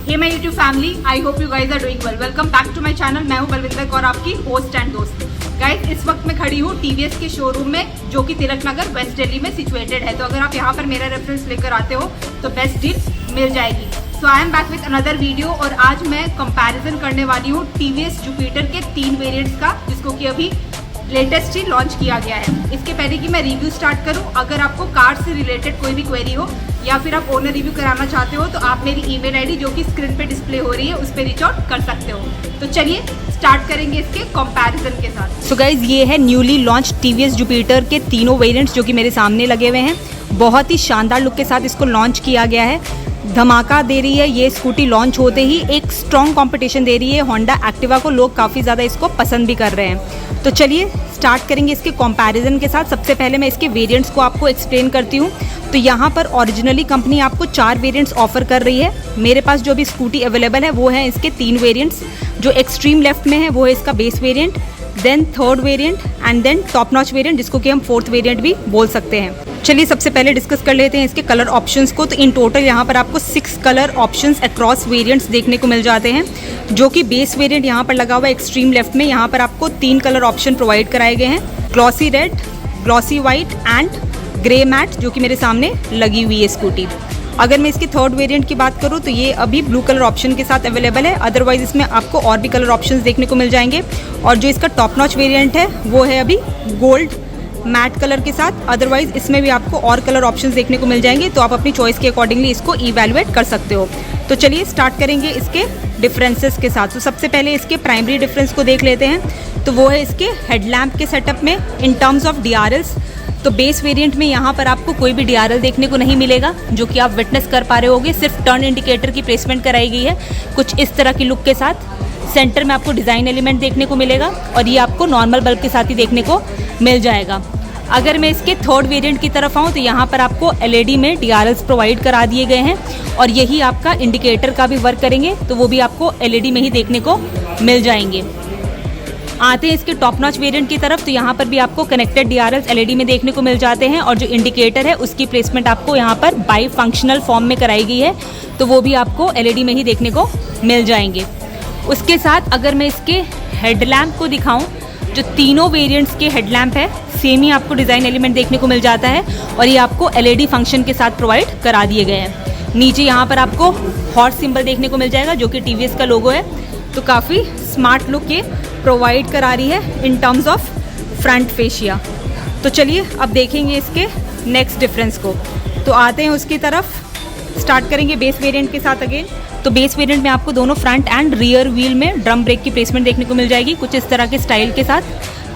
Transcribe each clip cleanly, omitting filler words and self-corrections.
Hey my YouTube family, I hope you guys are doing well. Welcome back to my channel. मैं हूं बलविंदर कौर, आपकी host and दोस्त। Guys, इस वक्त मैं खड़ी हूं टीवीएस के शोरूम में, जो कि तिलक नगर वेस्ट दिल्ली में सिचुएटेड है। तो अगर आप यहां पर मेरा रेफरेंस लेकर आते हो तो बेस्ट डील मिल जाएगी। So I am back with another video और आज मैं कंपैरिजन करने वाली हूँ टीवीएस जुपिटर के 3 वेरिएंट्स का, जिसको कि अभी लेटेस्ट ही लॉन्च किया गया है। इसके पहले कि मैं रिव्यू स्टार्ट करूं, अगर आपको कार से रिलेटेड कोई भी क्वेरी हो या फिर आप ओनर रिव्यू कराना चाहते हो तो आप मेरी ईमेल आईडी, जो कि स्क्रीन पे डिस्प्ले हो रही है, उस पर रीच आउट कर सकते हो। तो चलिए स्टार्ट करेंगे इसके कंपैरिजन के साथ। सो गाइज, ये है न्यूली लॉन्च टीवीएस जुपिटर के तीनों वेरिएंट्स, जो कि मेरे सामने लगे हुए हैं। बहुत ही शानदार लुक के साथ इसको लॉन्च किया गया है। धमाका दे रही है ये स्कूटी लॉन्च होते ही, एक स्ट्रॉन्ग कंपटीशन दे रही है होंडा एक्टिवा को। लोग काफ़ी ज़्यादा इसको पसंद भी कर रहे हैं। तो चलिए स्टार्ट करेंगे इसके कंपैरिजन के साथ। सबसे पहले मैं इसके वेरिएंट्स को आपको एक्सप्लेन करती हूँ। तो यहाँ पर ओरिजिनली कंपनी आपको 4 वेरिएंट्स ऑफर कर रही है। मेरे पास जो भी स्कूटी अवेलेबल है वो है इसके 3 वेरिएंट्स। जो एक्सट्रीम लेफ्ट में है वो है इसका base variant, then third variant and then top notch variant, जिसको कि हम फोर्थ वेरिएंट भी बोल सकते हैं। चलिए सबसे पहले डिस्कस कर लेते हैं इसके कलर ऑप्शंस को। तो इन टोटल यहाँ पर आपको 6 कलर ऑप्शंस अक्रॉस वेरिएंट्स देखने को मिल जाते हैं। जो कि बेस वेरिएंट यहाँ पर लगा हुआ है एक्सट्रीम लेफ्ट में, यहाँ पर आपको 3 कलर ऑप्शन प्रोवाइड कराए गए हैं, glossy red, glossy white and grey matte, जो कि मेरे सामने लगी हुई है स्कूटी। अगर मैं इसकी थर्ड वेरिएंट की बात करूँ तो ये अभी ब्लू कलर ऑप्शन के साथ अवेलेबल है। अदरवाइज इसमें आपको और भी कलर ऑप्शंस देखने को मिल जाएंगे। और जो इसका टॉप नॉच वेरिएंट है वो है अभी गोल्ड मैट कलर के साथ। अदरवाइज इसमें भी आपको और कलर ऑप्शंस देखने को मिल जाएंगे, तो आप अपनी चॉइस के अकॉर्डिंगली इसको इवैल्यूएट कर सकते हो। तो चलिए स्टार्ट करेंगे इसके डिफरेंसेस के साथ। तो सबसे पहले इसके प्राइमरी डिफरेंस को देख लेते हैं। तो वो है इसके हेडलैम्प के सेटअप में। इन टर्म्स ऑफ DRLs, तो बेस वेरिएंट में यहाँ पर आपको कोई भी DRL देखने को नहीं मिलेगा, जो कि आप विटनेस कर पा रहे होगे। सिर्फ टर्न इंडिकेटर की प्लेसमेंट कराई गई है कुछ इस तरह की लुक के साथ। सेंटर में आपको डिज़ाइन एलिमेंट देखने को मिलेगा और ये आपको नॉर्मल बल्ब के साथ ही देखने को मिल जाएगा। अगर मैं इसके थर्ड वेरिएंट की तरफ आऊँ तो यहाँ पर आपको LED में DRLs प्रोवाइड करा दिए गए हैं और यही आपका इंडिकेटर का भी वर्क करेंगे, तो वो भी आपको LED में ही देखने को मिल जाएंगे। आते हैं इसके टॉप नॉच वेरिएंट की तरफ। तो यहाँ पर भी आपको कनेक्टेड DRLs LED में देखने को मिल जाते हैं और जो इंडिकेटर है उसकी प्लेसमेंट आपको यहाँ पर बाई फंक्शनल फॉर्म में कराई गई है, तो वो भी आपको LED में ही देखने को मिल जाएंगे। उसके साथ अगर मैं इसके हेडलैम्प को दिखाऊं, जो तीनों वेरिएंट्स के हेडलैम्प है सेम ही आपको डिज़ाइन एलिमेंट देखने को मिल जाता है और ये आपको LED फंक्शन के साथ प्रोवाइड करा दिए गए हैं। नीचे यहाँ पर आपको हॉर्स सिंबल देखने को मिल जाएगा, जो कि TVS का लोगो है। तो काफ़ी स्मार्ट लुक ये प्रोवाइड करा रही है in terms of front fascia. तो चलिए अब देखेंगे इसके नेक्स्ट डिफरेंस को। तो आते हैं उसकी तरफ, स्टार्ट करेंगे बेस वेरिएंट के साथ अगेन। तो बेस वेरिएंट में आपको दोनों फ्रंट एंड रियर व्हील में ड्रम ब्रेक की प्लेसमेंट देखने को मिल जाएगी, कुछ इस तरह के स्टाइल के साथ।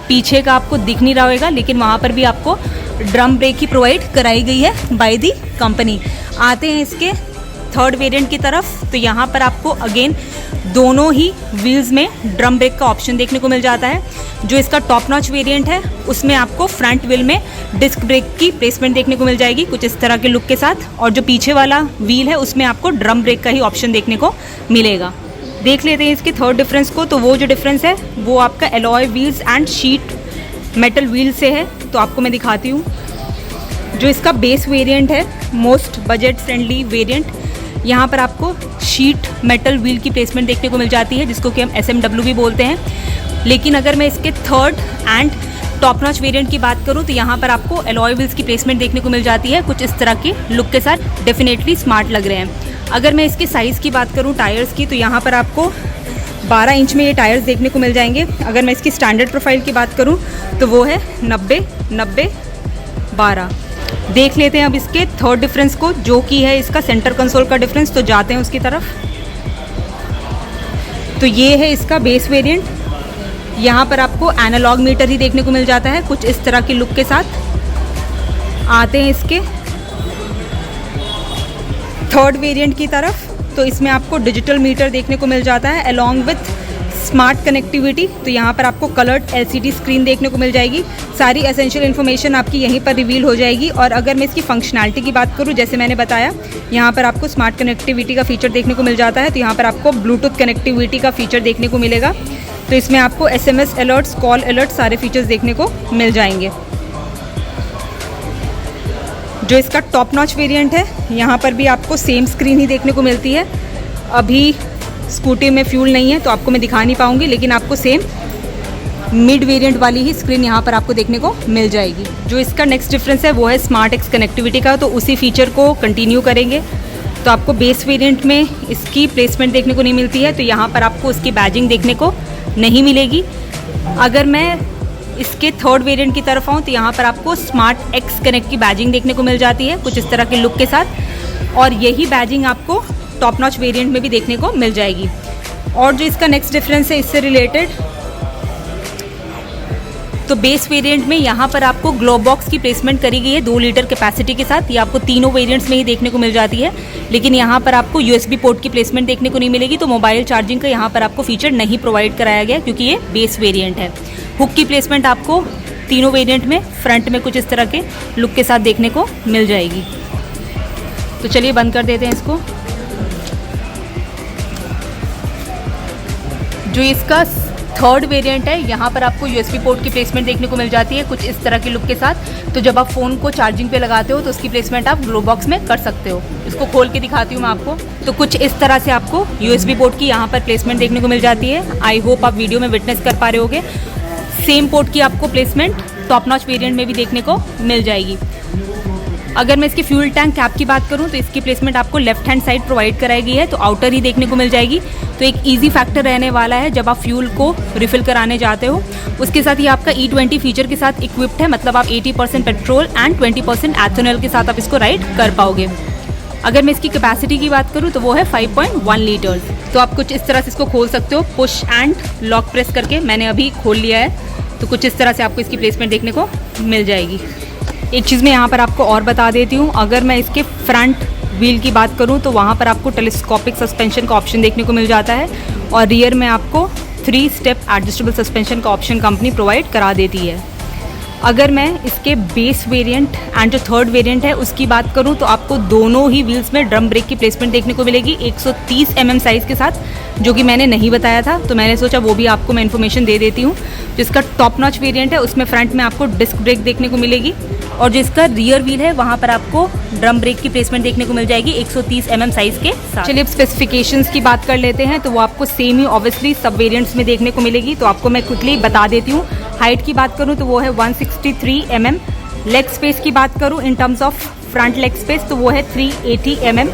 पीछे का आपको दिख नहीं रहा होगा, लेकिन वहाँ पर भी आपको ड्रम ब्रेक ही प्रोवाइड कराई गई है बाय दी कंपनी। आते हैं इसके थर्ड वेरिएंट की तरफ। तो यहाँ पर आपको अगेन दोनों ही व्हील्स में ड्रम ब्रेक का ऑप्शन देखने को मिल जाता है। जो इसका टॉप नॉच वेरिएंट है उसमें आपको फ्रंट व्हील में डिस्क ब्रेक की प्लेसमेंट देखने को मिल जाएगी, कुछ इस तरह के लुक के साथ। और जो पीछे वाला व्हील है उसमें आपको ड्रम ब्रेक का ही ऑप्शन देखने को मिलेगा। देख लेते हैं इसके थर्ड डिफरेंस को। तो वो जो डिफरेंस है वो आपका alloy wheels and sheet metal wheel से है। तो आपको मैं दिखाती हूँ। जो इसका बेस वेरिएंट है, मोस्ट बजट फ्रेंडली वेरिएंट, यहाँ पर आपको शीट मेटल व्हील की प्लेसमेंट देखने को मिल जाती है, जिसको कि हम SMW भी बोलते हैं। लेकिन अगर मैं इसके third and top notch variant की बात करूँ तो यहाँ पर आपको एलॉय व्हील्स की प्लेसमेंट देखने को मिल जाती है, कुछ इस तरह की लुक के साथ। डेफिनेटली स्मार्ट लग रहे हैं। अगर मैं इसके साइज़ की बात करूँ टायर्स की, तो यहाँ पर आपको 12 इंच में ये टायर्स देखने को मिल जाएंगे। अगर मैं इसकी स्टैंडर्ड प्रोफाइल की बात करूँ तो वो है 90 90 12। देख लेते हैं अब इसके थर्ड डिफरेंस को, जो कि है इसका सेंटर कंसोल का डिफरेंस। तो जाते हैं उसकी तरफ। तो ये है इसका बेस वेरिएंट। यहाँ पर आपको एनालॉग मीटर ही देखने को मिल जाता है, कुछ इस तरह की लुक के साथ। आते हैं इसके थर्ड वेरिएंट की तरफ। तो इसमें आपको डिजिटल मीटर देखने को मिल जाता है अलॉन्ग विथ स्मार्ट कनेक्टिविटी। तो यहाँ पर आपको कलर्ड LCD स्क्रीन देखने को मिल जाएगी। सारी एसेंशियल इन्फॉर्मेशन आपकी यहीं पर रिवील हो जाएगी। और अगर मैं इसकी फंक्शनैलिटी की बात करूँ, जैसे मैंने बताया, यहाँ पर आपको स्मार्ट कनेक्टिविटी का फीचर देखने को मिल जाता है। तो यहाँ पर आपको ब्लूटूथ कनेक्टिविटी का फीचर देखने को मिलेगा। तो इसमें आपको SMS अलर्ट्स, कॉल अलर्ट, सारे फीचर्स देखने को मिल जाएंगे। जो इसका टॉप नॉच वेरिएंट है, यहाँ पर भी आपको सेम स्क्रीन ही देखने को मिलती है। अभी स्कूटी में फ्यूल नहीं है तो आपको मैं दिखा नहीं पाऊँगी, लेकिन आपको सेम मिड वेरिएंट वाली ही स्क्रीन यहाँ पर आपको देखने को मिल जाएगी। जो इसका नेक्स्ट डिफरेंस है वो है स्मार्ट एक्स कनेक्टिविटी का, तो उसी फीचर को कंटिन्यू करेंगे। तो आपको बेस वेरिएंट में इसकी प्लेसमेंट देखने को नहीं मिलती है, तो यहाँ पर आपको उसकी बैजिंग देखने को नहीं मिलेगी। अगर मैं इसके थर्ड वेरिएंट की तरफ आऊँ तो यहाँ पर आपको स्मार्ट एक्स कनेक्ट की बैजिंग देखने को मिल जाती है कुछ इस तरह के लुक के साथ, और यही बैजिंग आपको टॉप नॉच वेरिएंट में भी देखने को मिल जाएगी। और जो इसका नेक्स्ट डिफरेंस है इससे रिलेटेड, तो बेस वेरिएंट में यहाँ पर आपको ग्लो बॉक्स की प्लेसमेंट करी गई है 2 लीटर कैपेसिटी के साथ। ये आपको तीनों वेरिएंट्स में ही देखने को मिल जाती है, लेकिन यहाँ पर आपको यूएसबी पोर्ट की प्लेसमेंट देखने को नहीं मिलेगी। तो मोबाइल चार्जिंग का यहाँ पर आपको फीचर नहीं प्रोवाइड कराया गया क्योंकि ये बेस वेरिएंट है। हुक की प्लेसमेंट आपको तीनों वेरिएंट में फ्रंट में कुछ इस तरह के लुक के साथ देखने को मिल जाएगी। तो चलिए बंद कर देते हैं इसको। जो इसका थर्ड वेरिएंट है यहाँ पर आपको यूएसबी पोर्ट की प्लेसमेंट देखने को मिल जाती है कुछ इस तरह के लुक के साथ। तो जब आप फ़ोन को चार्जिंग पे लगाते हो तो उसकी प्लेसमेंट आप ग्लो बॉक्स में कर सकते हो। इसको खोल के दिखाती हूँ मैं आपको। तो कुछ इस तरह से आपको यूएसबी पोर्ट की यहाँ पर प्लेसमेंट देखने को मिल जाती है। आई होप आप वीडियो में विटनेस कर पा रहे होगे। सेम पोर्ट की आपको प्लेसमेंट टॉप नॉच वेरिएंट में भी देखने को मिल जाएगी। अगर मैं इसकी फ्यूल टैंक कैप की बात करूं तो इसकी प्लेसमेंट आपको लेफ्ट हैंड साइड प्रोवाइड कराई गई है, तो आउटर ही देखने को मिल जाएगी। तो एक इजी फैक्टर रहने वाला है जब आप फ्यूल को रिफिल कराने जाते हो। उसके साथ ही आपका E20 फीचर के साथ इक्विप्ड है, मतलब आप 80% पेट्रोल एंड 20% एथेनॉल के साथ आप इसको राइड कर पाओगे। अगर मैं इसकी कैपेसिटी की बात करूँ तो वो है 5.1 लीटर्स। तो आप कुछ इस तरह से इसको खोल सकते हो पुश एंड लॉक प्रेस करके। मैंने अभी खोल लिया है, तो कुछ इस तरह से आपको इसकी प्लेसमेंट देखने को मिल जाएगी। एक चीज़ मैं यहाँ पर आपको और बता देती हूँ, अगर मैं इसके फ्रंट व्हील की बात करूँ तो वहाँ पर आपको टेलीस्कोपिक सस्पेंशन का ऑप्शन देखने को मिल जाता है, और रियर में आपको 3 स्टेप एडजस्टेबल सस्पेंशन का ऑप्शन कंपनी प्रोवाइड करा देती है। अगर मैं इसके बेस वेरिएंट एंड जो थर्ड वेरिएंट है उसकी बात करूं तो आपको दोनों ही व्हील्स में ड्रम ब्रेक की प्लेसमेंट देखने को मिलेगी 130 mm साइज़ के साथ, जो कि मैंने नहीं बताया था, तो मैंने सोचा वो भी आपको मैं इन्फॉर्मेशन दे देती हूँ। जिसका टॉप नॉच वेरिएंट है उसमें फ्रंट में आपको डिस्क ब्रेक देखने को मिलेगी, और जिसका रियर व्हील है वहाँ पर आपको ड्रम ब्रेक की प्लेसमेंट देखने को मिल जाएगी 130 mm साइज़ के साथ। चलिए अब स्पेसिफिकेशंस की बात कर लेते हैं, तो वो आपको सेम ही ऑब्वियसली सब वेरिएंट्स में देखने को मिलेगी। तो आपको मैं क्विकली बता देती हूँ। हाइट की बात करूँ तो वो है 163 mm। लेग स्पेस की बात करूँ in terms of front leg space तो वो है 380 mm।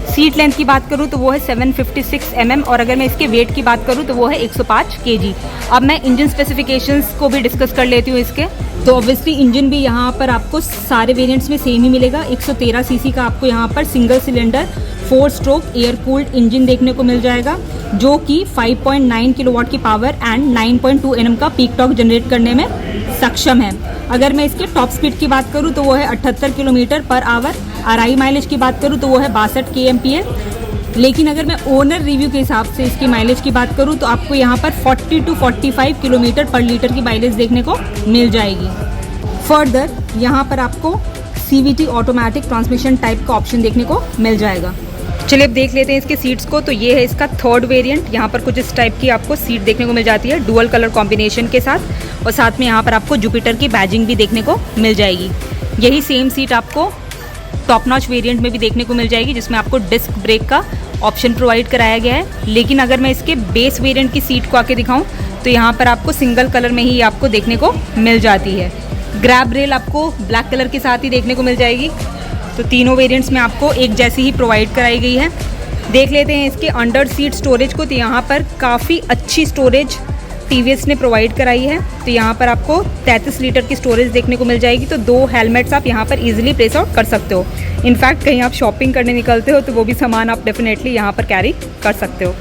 सीट लेंथ की बात करूँ तो वो है 756 mm, और अगर मैं इसके वेट की बात करूँ तो वो है 105 kg। अब मैं इंजन स्पेसिफिकेशंस को भी डिस्कस कर लेती हूँ इसके। तो ऑब्वियसली इंजन भी यहाँ पर आपको सारे वेरिएंट्स में सेम ही मिलेगा। 113 सीसी का आपको यहाँ पर single cylinder 4 stroke air cooled engine देखने को मिल जाएगा, जो कि 5.9 किलोवाट की पावर एंड 9.2 Nm का पीक टॉर्क जनरेट करने में सक्षम है। अगर मैं इसके टॉप स्पीड की बात करूँ तो वो है 78 kilometre per hour. RI mileage की बात करूँ तो वो है 62 kmpa। लेकिन अगर मैं ओनर रिव्यू के हिसाब से इसकी माइलेज की बात करूँ तो आपको यहाँ पर 40 to 45 किलोमीटर पर लीटर की माइलेज देखने को मिल जाएगी। फर्दर यहाँ पर आपको CVT ऑटोमेटिक ट्रांसमिशन टाइप का ऑप्शन देखने को मिल जाएगा। चलिए अब देख लेते हैं इसके सीट्स को। तो ये है इसका थर्ड वेरिएंट। यहाँ पर कुछ इस टाइप की आपको सीट देखने को मिल जाती है डुअल कलर कॉम्बिनेशन के साथ, और साथ में यहाँ पर आपको जुपिटर की बैजिंग भी देखने को मिल जाएगी। यही सेम सीट आपको टॉप नॉच वेरिएंट में भी देखने को मिल जाएगी, जिसमें आपको डिस्क ब्रेक का ऑप्शन प्रोवाइड कराया गया है। लेकिन अगर मैं इसके बेस वेरिएंट की सीट को आके दिखाऊं तो यहाँ पर आपको सिंगल कलर में ही आपको देखने को मिल जाती है। ग्रैब रेल आपको ब्लैक कलर के साथ ही देखने को मिल जाएगी। तो तीनों वेरिएंट्स में आपको एक जैसी ही प्रोवाइड कराई गई है। देख लेते हैं इसके अंडर सीट स्टोरेज को। तो यहाँ पर काफ़ी अच्छी स्टोरेज TVS ने प्रोवाइड कराई है। तो यहाँ पर आपको 33 लीटर की स्टोरेज देखने को मिल जाएगी। तो 2 हेलमेट्स आप यहाँ पर इजीली प्लेस आउट कर सकते हो। इनफैक्ट कहीं आप शॉपिंग करने निकलते हो तो वो भी सामान आप डेफिनेटली यहाँ पर कैरी कर सकते हो।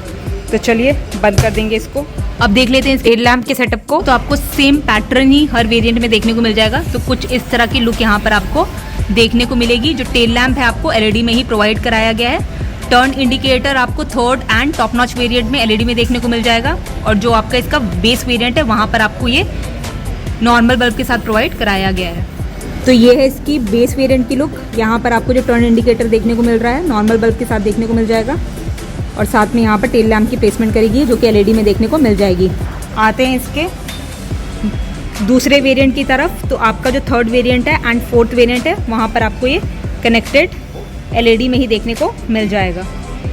तो चलिए बंद कर देंगे इसको। अब देख लेते हैं इस टेल लैम्प के सेटअप को। तो आपको सेम पैटर्न ही हर वेरिएंट में देखने को मिल जाएगा। तो कुछ इस तरह की लुक यहाँ पर आपको देखने को मिलेगी। जो टेल लैम्प है आपको LED में ही प्रोवाइड कराया गया है। टर्न इंडिकेटर आपको third and top notch variant में LED में देखने को मिल जाएगा, और जो आपका इसका बेस वेरिएंट है वहाँ पर आपको ये नॉर्मल बल्ब के साथ प्रोवाइड कराया गया है। तो ये है इसकी बेस वेरिएंट की लुक। यहाँ पर आपको जो टर्न इंडिकेटर देखने को मिल रहा है नॉर्मल बल्ब के साथ देखने को मिल जाएगा, और साथ में यहाँ पर टेल लैम्प की प्लेसमेंट करेगी जो कि LED में देखने को मिल जाएगी। आते हैं इसके दूसरे वेरिएंट की तरफ। तो आपका जो थर्ड वेरिएंट है एंड फोर्थ वेरिएंट है वहाँ पर आपको ये कनेक्टेड LED में ही देखने को मिल जाएगा।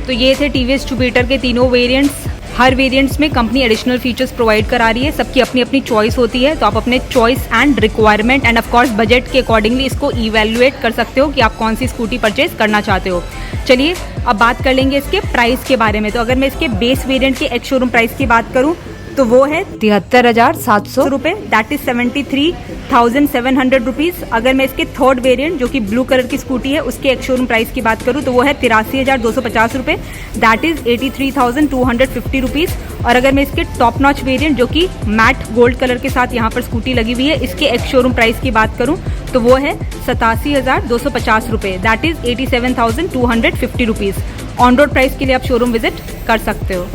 तो ये थे टीवीएस जुपिटर के तीनों वेरिएंट्स। हर वेरिएंट्स में कंपनी एडिशनल फीचर्स प्रोवाइड करा रही है, सबकी अपनी अपनी चॉइस होती है, तो आप अपने choice and requirement end of course budget के अकॉर्डिंगली इसको इवैल्यूएट कर सकते हो कि आप कौन सी स्कूटी परचेज करना चाहते हो। चलिए अब बात कर लेंगे इसके प्राइस के बारे में। तो अगर मैं इसके बेस वेरिएंट के एक्स शोरूम प्राइस की बात करूँ तो वो है 73,700 रुपये, दैट इज 73,700 रुपीज़। अगर मैं इसके थर्ड वेरिएंट जो कि ब्लू कलर की स्कूटी है उसके एक्स शोरूम प्राइस की बात करूँ तो वो है 83,250 रुपये, दैट इज 83,250 रुपीज़। और अगर मैं इसके टॉप नॉच वेरिएंट जो कि मैट गोल्ड कलर के साथ यहाँ पर स्कूटी लगी हुई है, इसके एक्स शोरूम प्राइस की बात करूँ तो वो है 87,250 रुपये, that is 87,250 rupees. On road price के लिए आप शोरूम विजिट कर सकते हो।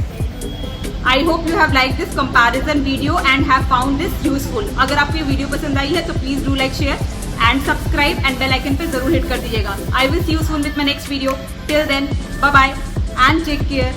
I hope you have liked this comparison video and have found this useful. अगर आपको ये वीडियो पसंद आई है तो please do like, share and subscribe and bell icon पे जरूर हिट कर दीजिएगा। I will see you soon with my next video. Till then, bye bye and take care.